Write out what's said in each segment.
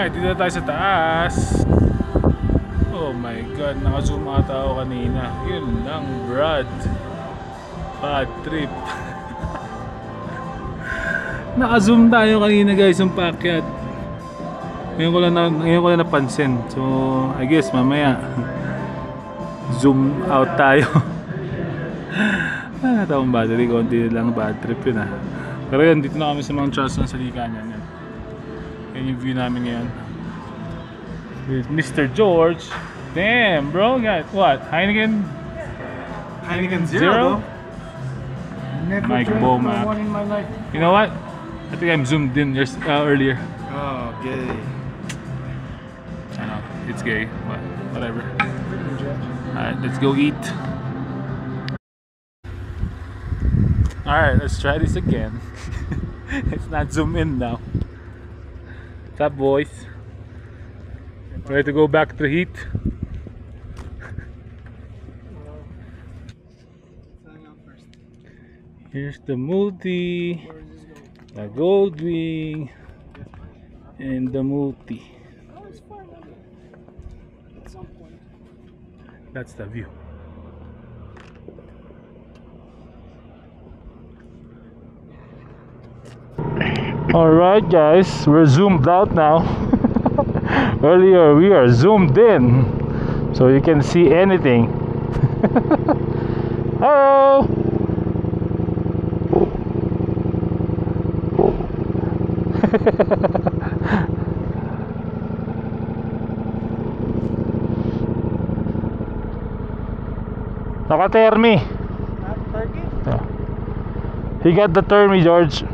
Alright, dito na tayo sa taas. Oh my god, naka-zoom ata ako kanina. Yun lang, Brad. Bad trip. Naka-zoom tayo kanina guys, yung paakyat. Ngayon ko lang napansin. So, I guess mamaya zoom out tayo. Natawang battery, konti lang bad trip yun ah. Pero yan, dito na kami sa Mount Charleston sa Licanyan. Yan yung view namin ngayon with Mr. George. Damn bro, got what? Heineken Zero? Never Mike drank Bomack. one in my life. You know what? I think I'm zoomed in earlier. Oh, gay. I know, it's gay, but whatever. Alright, let's go eat. Alright, let's try this again. It's not zoom in now. What's up, boys? Ready to go back to the heat? Here's the multi, the Goldwing, and the multi. That's the view. Alright guys, we're zoomed out now. Earlier we are zoomed in, so you can see anything. Hello! Naka-termi. Yeah. He got the termi, George.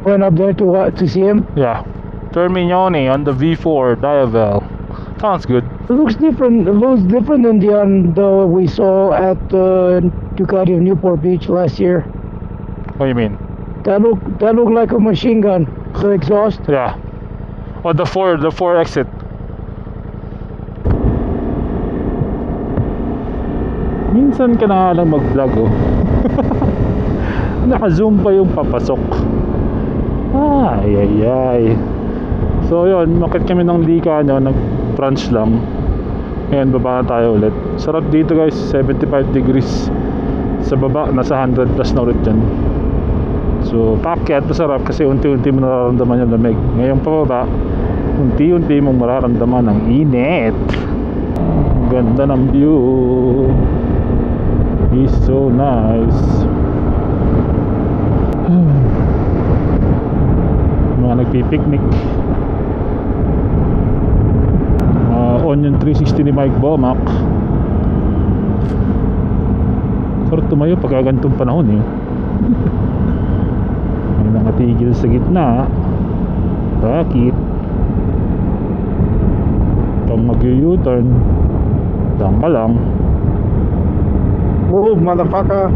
Went up there to see him. Yeah, Termignoni on the V4 Diavel. Sounds good. It looks different. It looks different than the we saw at Ducati of Newport Beach last year. What do you mean? That looked like a machine gun. The exhaust. Yeah. Oh, the four exit. Minsan ka na lang mag-vlog oh. Naka-zoom pa yung papasok. Ay. So yun, makit kami ng Licanyo, nag-crunch lang. Ngayon baba na tayo ulit. Sarap dito guys, 75 degrees. Sa baba, nasa 100 plus na ulit dyan. So paakyat, masarap kasi unti-unti mo nararamdaman yung lamig. Ngayon pababa, unti-unti mong mararamdaman ang init. Ganda ng view. It's so nice. Mga nagpipiknik. Onion 360 ni Mike Bomack. Sarap tumayo pagka ganitong panahon eh. May nakatigil sa gitna. Bakit? Pag mag-U-turn, dang ka lang. Move, motherfucker.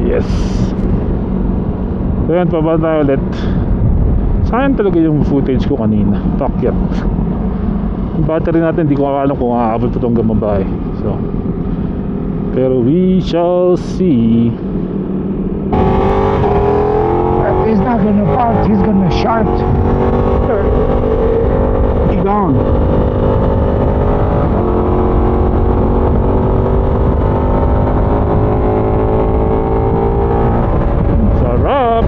Yes. So yan, pababa tayo ulit. Sayang talaga yung footage ko kanina. Pakyat. Yung battery natin, hindi ko alam kung aabot pa itong gamabay. So, pero we shall see. He's not gonna park. He's gonna shart. He gone. Sarap.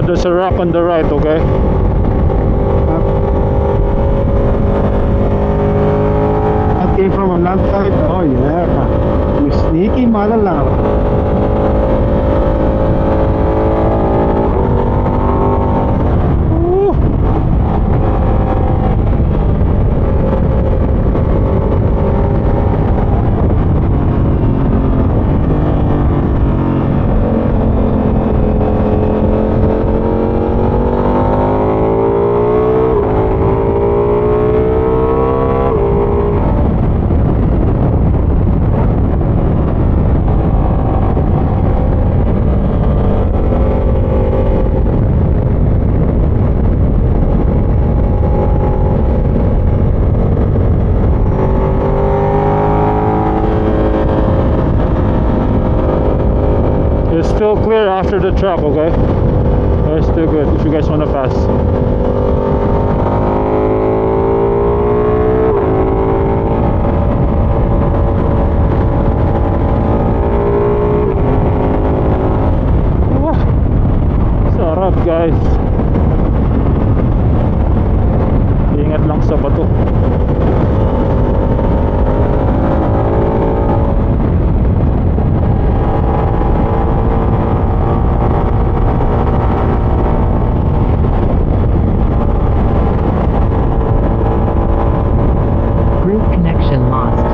There's a rock on the right, okay? That came from another side. Oh yeah, you sneaky mother lover. after the truck, okay? We're still good if you guys wanna pass. Wah, sarap guys. Ingat lang sa bato. Group connection lost.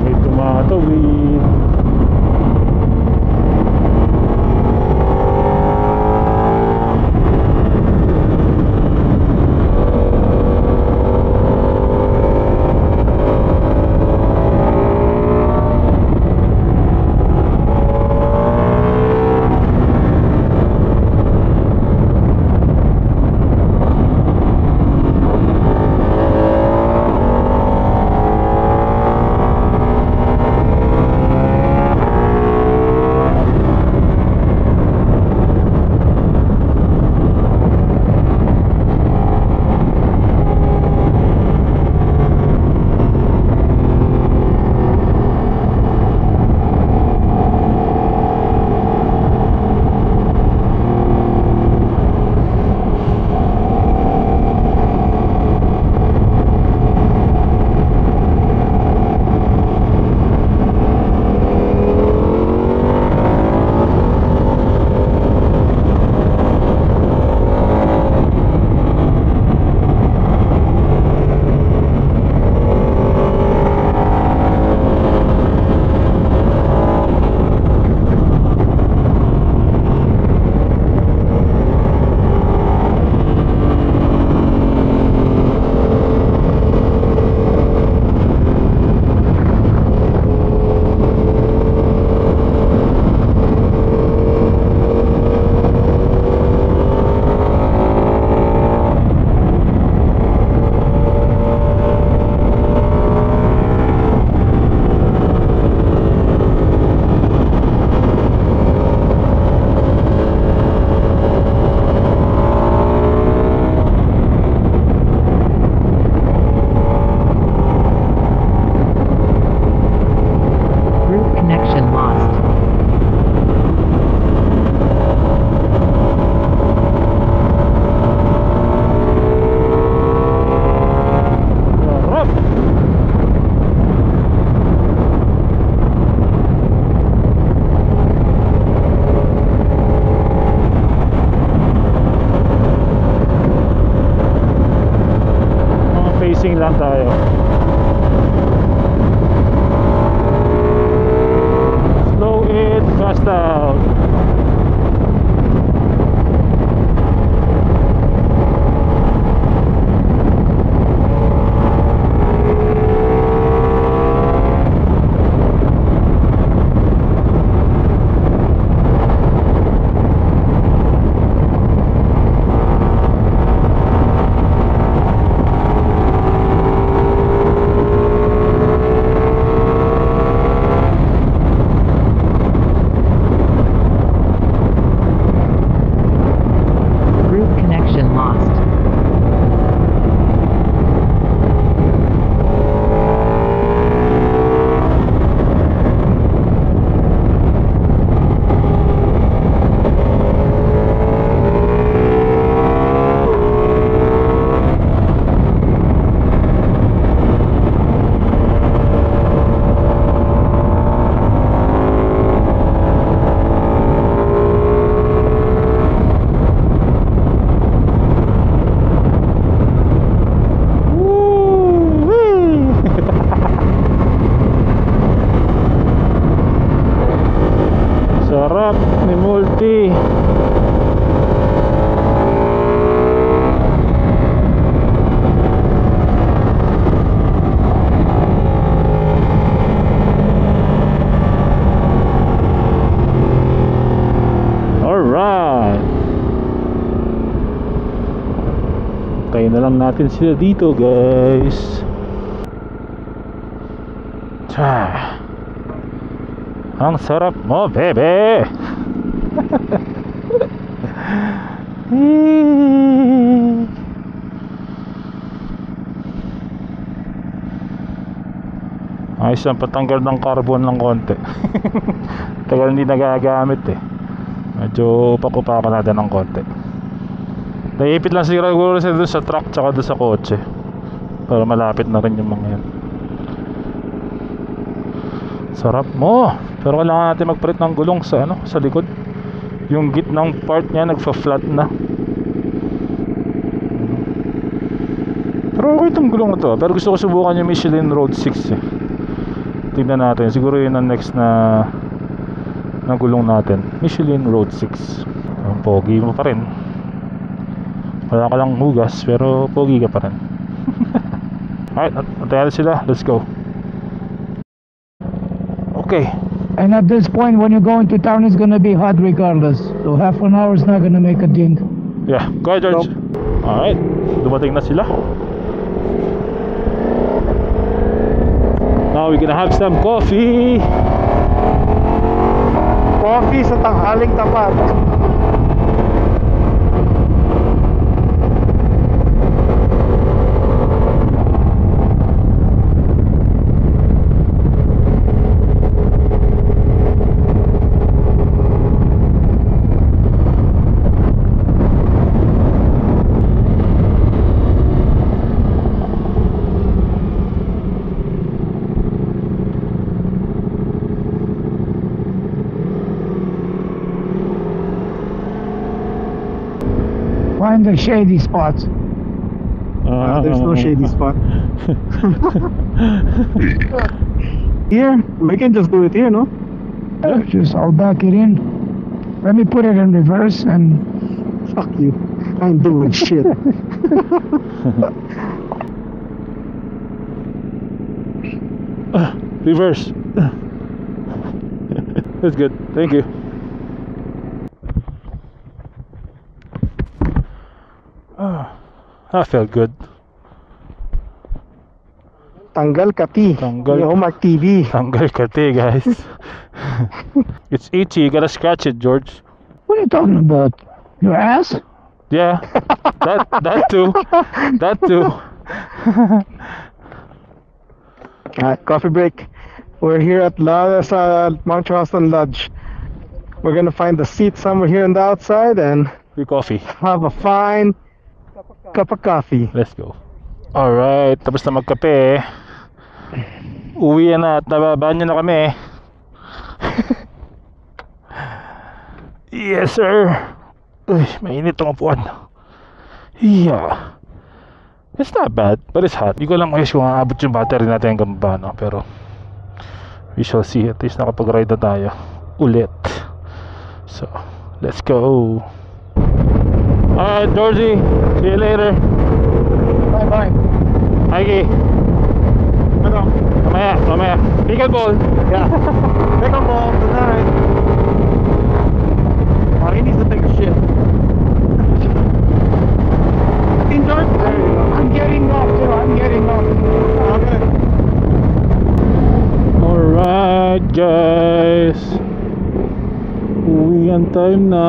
May tumatawid. Group connection lost. Sarap. Mga facing lang tayo. Slow it, fast out. Georgie. Alright. Tayo na lang natin sila dito, guys. Tsa. Ang sarap mo, bebe. Ayos ang patanggal ng carbon ng konti. Tagal hindi nagagamit eh. Medyo pakupakan natin ng konti. Naipit lang siguro sa truck tsaka doon sa kotse para malapit na rin yung mga yan. Sarap mo. Pero kailangan natin magpalit ng gulong sa sa likod. Yung gitnang part niya nagfa-flat na. Pero okay itong gulong na to. Pero gusto ko subukan yung Michelin Road 6 eh. Tingnan natin. Siguro yun ang next na gulong natin. Michelin Road 6. Ang pogi mo pa rin. Wala ka lang hugas pero pogi ka pa rin. Alright, antayin sila. Let's go. Okay. And at this point, when you go into town, it's gonna be hot regardless. So half an hour is not gonna make a ding. Yeah, go ahead, George. Alright, dumating na sila. Now we're gonna have some coffee. Coffee sa tanghaling tapat. Find the shady spots. There's no shady spot. Here, we can just do it here, no? Just I'll back it in. Let me put it in reverse and Fuck you. I ain't doing shit. Reverse. That's good. Thank you. That felt good. Tanggal kati. Tanggal. Yo, Mark TV. Tanggal kate, guys. It's itchy. You gotta scratch it, George. what are you talking about? Your ass? Yeah. That too. That too. Alright, coffee break. We're here at Mount Charleston Lodge. We're gonna find a seat somewhere here on the outside and Free coffee. have a fine cup of coffee. Let's go. Alright, tapos na magkape. Uwi na at nababanyo na kami. Yes, sir. Uy, mainit ang upuan. Yeah. It's not bad, but it's hot. Hindi ko lang ayos kung aabot yung battery natin hanggang ba, no? Pero we shall see. At least nakapag-ride na tayo ulit. So, let's go. Alright, Georgie. See you later. Bye-bye. Mikey. Ano? Mamaya. Pickleball. Yeah. Take a ball tonight. Oh, he needs to take a shit. Enjoy. I'm getting off too. I'm getting off. Okay. Alright, guys. Uwian time na.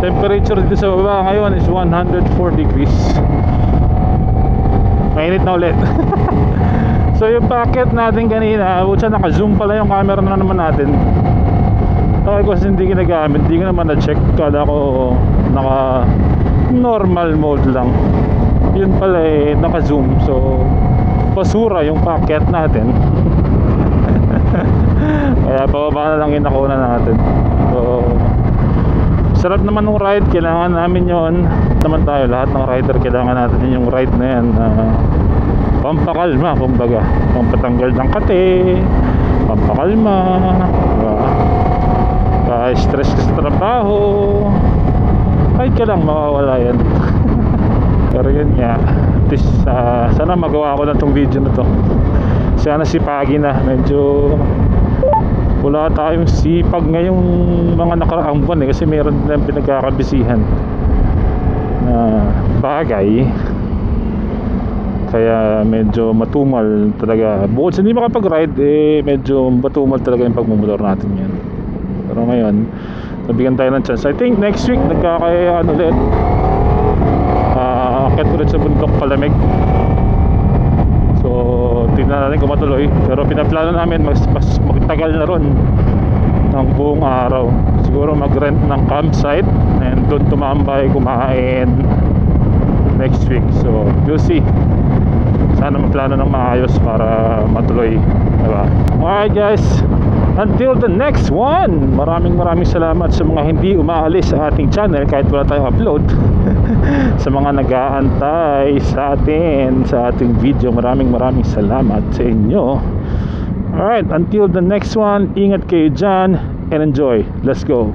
Temperature dito sa baba ngayon is 104 degrees. Mainit na ulit. So yung packet natin kanina, butsa naka-zoom pala yung camera na naman natin. Okay, kasi hindi ginagamit, hindi ko naman na-check. Kala ko naka normal mode lang. Yun pala eh, naka-zoom. So basura yung packet natin. Kaya pababa na lang yung nakuna natin. So sarap naman ng ride, kailangan namin yon. Naman tayo, lahat ng rider kailangan natin yung ride na yan. pampakalma, kumbaga, pampatanggal ng kate, pampakalma, diba? Stress ka sa trabaho, kahit ka lang mawawala yan. Pero yun nga, at least sana magawa ko na tong video na to. Sana sipagi na, medyo wala tayong sipag ngayong mga nakaraang buwan kasi meron din pinagkakabisihan na bagay, kaya medyo matumal talaga. Bukod sa hindi makapag-ride, medyo matumal talaga yung pagmumotor natin yan. Pero ngayon, nabigyan tayo ng chance. I think next week nagkakayaan ulit, akit ulit sa bundok Palamig. So tingnan natin kung matuloy, pero pinaplano namin mas magtagal na ron ng buong araw. Siguro mag-rent ng campsite and doon tumambay, kumain next week. So we'll see, sana maplano ng maayos para matuloy, diba? Alright guys, until the next one, maraming salamat sa mga hindi umaalis sa ating channel kahit wala tayong upload. Sa mga nag-aantay sa atin, sa ating video, maraming salamat sa inyo. Alright, until the next one, ingat kayo dyan and enjoy. Let's go.